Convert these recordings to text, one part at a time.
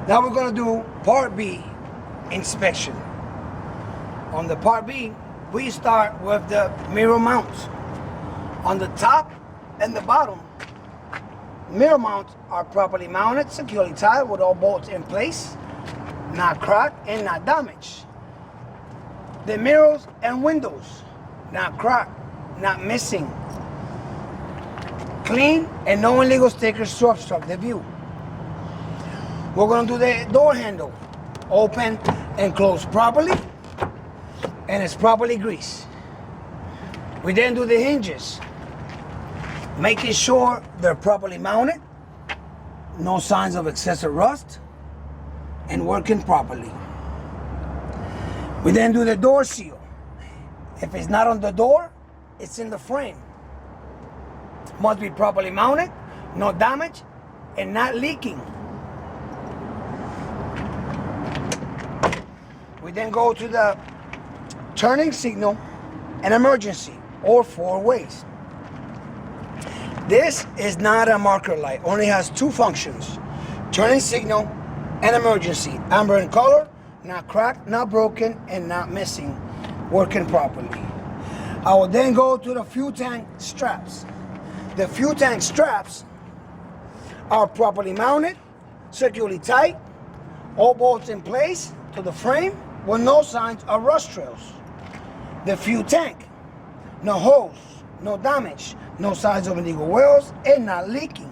Now we're going to do Part B inspection. On the Part B, we start with the mirror mounts. On the top and the bottom, mirror mounts are properly mounted, securely tied with all bolts in place, not cracked and not damaged. The mirrors and windows, not cracked, not missing, clean, and no illegal stickers to obstruct the view. We're going to do the door handle, open and close properly, and it's properly greased. We then do the hinges, making sure they're properly mounted, no signs of excessive rust, and working properly. We then do the door seal. If it's not on the door, it's in the frame. Must be properly mounted, no damage, and not leaking. We then go to the turning signal and emergency, or 4 ways. This is not a marker light, only has 2 functions: turning signal and emergency. Amber in color, not cracked, not broken, and not missing, working properly. I will then go to the fuel tank straps. The fuel tank straps are properly mounted, securely tight, all bolts in place to the frame with no signs of rust trails. The fuel tank, no holes, no damage, no signs of illegal wells, and not leaking.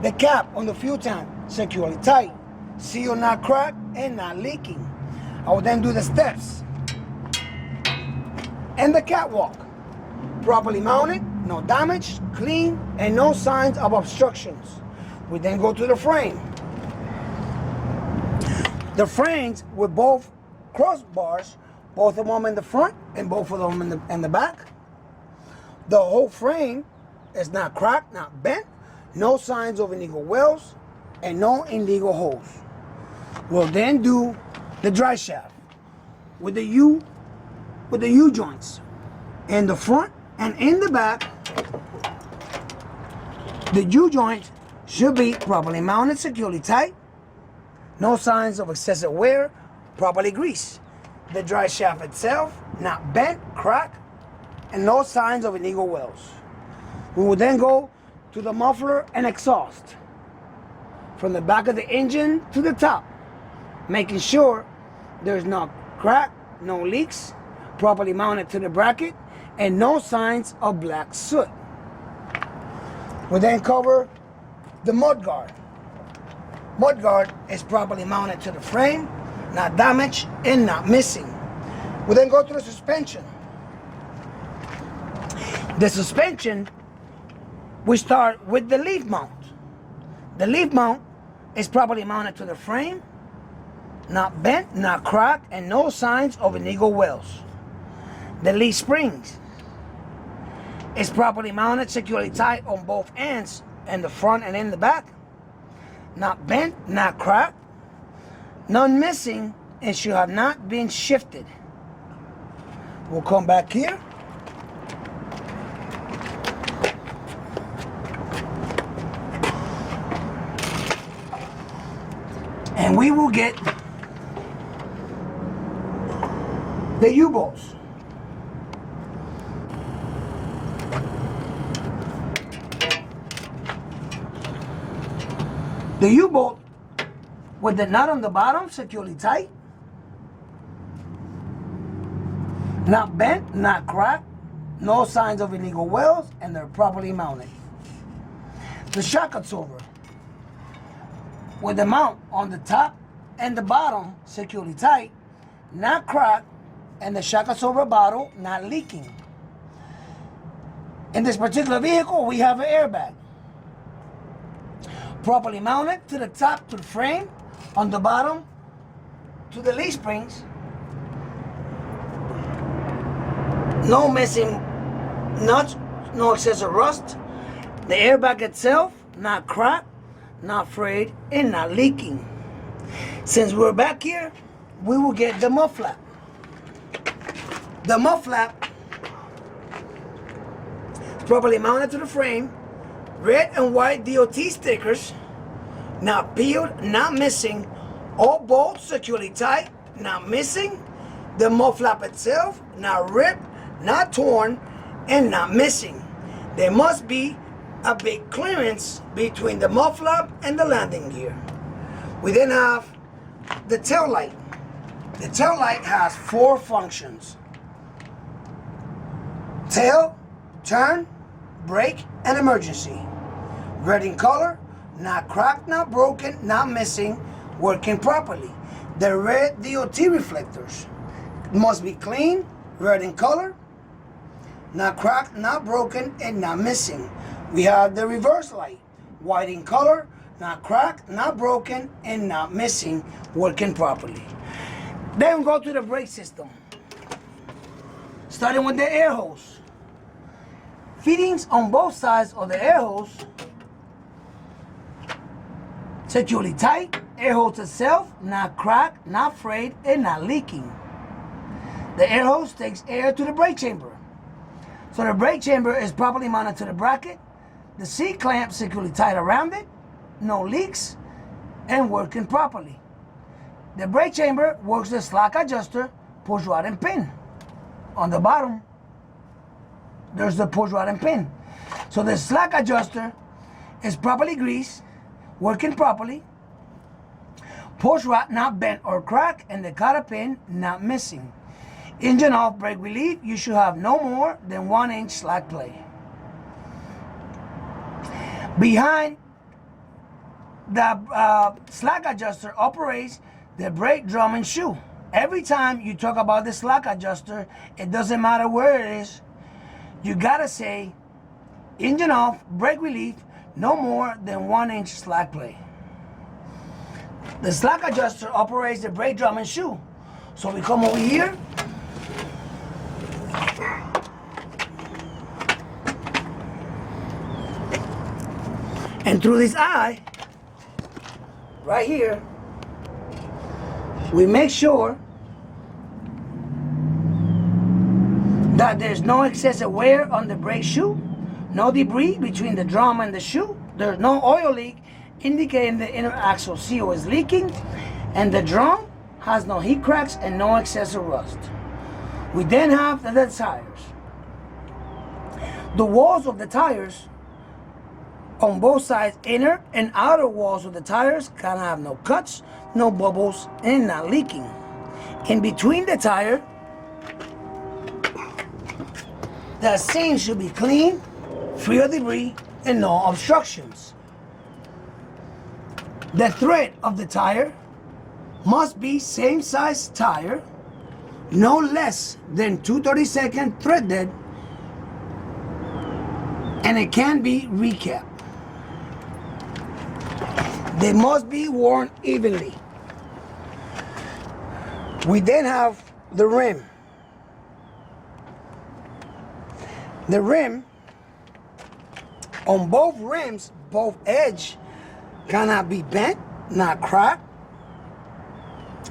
The cap on the fuel tank, securely tight, sealed, not cracked, and not leaking. I will then do the steps and the catwalk, properly mounted, no damage, clean, and no signs of obstructions. We then go to the frame. The frames with both crossbars, both of them in the front and both of them in the back. The whole frame is not cracked, not bent, no signs of illegal wells, and no illegal holes. We'll then do the dry shaft with the U joints in the front and in the back. The U joint should be properly mounted, securely tight, no signs of excessive wear, properly greased. The dry shaft itself not bent, cracked, and no signs of illegal wells. We will then go to the muffler and exhaust, from the back of the engine to the top, making sure there's no crack, no leaks, properly mounted to the bracket, and no signs of black soot. We then cover the mudguard. Mudguard is properly mounted to the frame, not damaged and not missing. We then go to the suspension. The suspension, we start with the leaf mount. The leaf mount is properly mounted to the frame, not bent, not cracked, and no signs of illegal wells. The leaf springs is properly mounted, securely tight on both ends, in the front and in the back. Not bent, not cracked, none missing, and should have not been shifted. We'll come back here. And we will get the U-bolts. The U-bolt with the nut on the bottom securely tight, not bent, not cracked, no signs of illegal wells, and they're properly mounted. The shock absorber with the mount on the top and the bottom securely tight, not cracked, and the shock absorber bottle not leaking. In this particular vehicle, we have an airbag, properly mounted to the top, to the frame, on the bottom to the leaf springs. No missing nuts, no excessive rust. The airbag itself not cracked, not frayed, and not leaking. Since we're back here, we will get the mud flap. The mud flap is properly mounted to the frame. Red and white DOT stickers, not peeled, not missing. All bolts securely tight, not missing. The mud flap itself, not ripped, not torn, and not missing. There must be a big clearance between the mud flap and the landing gear. We then have the tail light. The tail light has 4 functions: tail, turn, brake, and emergency. Red in color, not cracked, not broken, not missing, working properly. The red DOT reflectors must be clean, red in color, not cracked, not broken, and not missing. We have the reverse light, white in color, not cracked, not broken, and not missing, working properly. Then we go to the brake system. Starting with the air hose. Fittings on both sides of the air hose securely tight. Air hose itself not cracked, not frayed, and not leaking. The air hose takes air to the brake chamber. So the brake chamber is properly mounted to the bracket. The C-clamp securely tight around it, no leaks, and working properly. The brake chamber works the slack adjuster, push rod and pin. On the bottom, there's the push rod and pin. So the slack adjuster is properly greased, working properly. Push rod not bent or cracked, and the cotter pin not missing. Engine off, brake relief, you should have no more than 1-inch slack play. Behind the slack adjuster operates the brake drum and shoe. Every time you talk about the slack adjuster, it doesn't matter where it is, you gotta say engine off, brake relief, no more than 1-inch slack play. The slack adjuster operates the brake drum and shoe. So we come over here. And through this eye, right here, we make sure that there's no excessive wear on the brake shoe, no debris between the drum and the shoe, there's no oil leak indicating the inner axle seal is leaking, and the drum has no heat cracks and no excessive rust. We then have the tires. The walls of the tires on both sides, inner and outer walls of the tires, can have no cuts, no bubbles, and not leaking. In between the tire, the seam should be clean, free of debris, and no obstructions. The thread of the tire must be same size tire, no less than 2/32 threaded, and it can be recapped. They must be worn evenly. We then have the rim. The rim, on both rims, both edge cannot be bent, not cracked.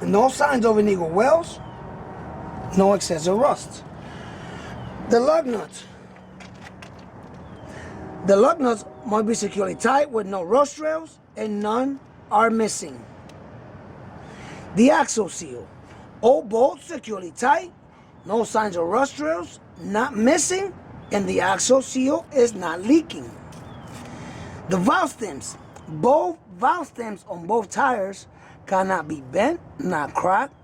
No signs of illegal wells, no excessive rust. The lug nuts. The lug nuts must be securely tight with no rust trails, and none are missing. The axle seal. All bolts securely tight, no signs of rust trails, not missing, and the axle seal is not leaking. The valve stems. Both valve stems on both tires cannot be bent, not cracked,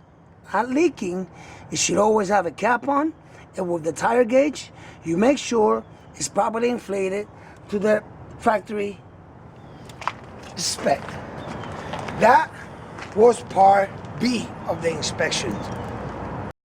not leaking. It should always have a cap on, and with the tire gauge, you make sure it's properly inflated to the factory spec. That was part B of the inspection.